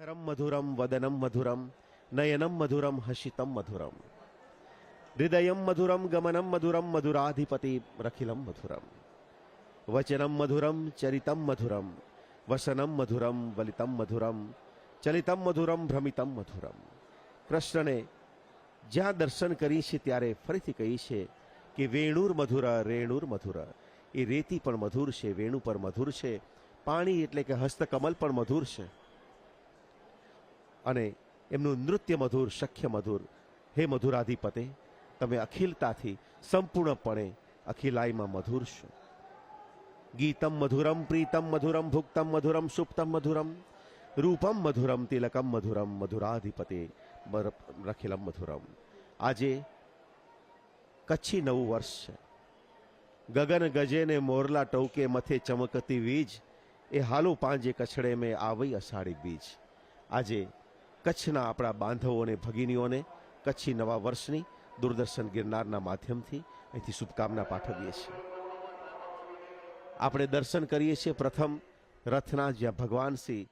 करम मधुरम वदनम मधुरम नयनम मधुरम हसितम मधुरम हृदयम मधुरम गमनम मधुरम मधुराधिपति रखिलम मधुरम वचनम मधुरम चरितम मधुरम वसनम मधुरम वलितम मधुरम चलितम मधुरम भ्रमितम मधुरम। કૃષ્ણને જ્યાં દર્શન કરી છે ત્યારે ફરીથી કહી છે કે વેણુર મધુર રેણુર મધુર, એ રેતી પણ મધુર છે, વેણુ પર મધુર છે, પાણી એટલે કે હસ્તકમલ પણ મધુર છે અને એમનું નૃત્ય મધુર, શક્ય મધુર. હે મધુરાધિપતે, તમે અખિલતાથી સંપૂર્ણપણે અખિલાઈમાં મધુર છો. ગીતમ મધુરમ પ્રીતમ મધુરમ ભુક્તમ મધુરમ સુપ્તમ મધુરમ રૂપમ મધુરમ તિલકમ મધુરમ મધુરાધિપતે રખિલમ મધુરમ. આજે કચ્છી નવું વર્ષ છે. ગગન ગજે ને મોરલા ટૌકે મથે ચમકતી વીજ, એ હાલો પાંજે કછડે મેં આવી અષાઢી બીજ. આજે કચ્છના આપણા બાંધવોને, ભગીનીઓને કચ્છી નવા વર્ષની દૂરદર્શન ગિરનારના માધ્યમથી અહીંથી શુભકામના પાઠવીએ છીએ. આપણે દર્શન કરીએ છીએ પ્રથમ રથના, જ્યાં ભગવાન શ્રી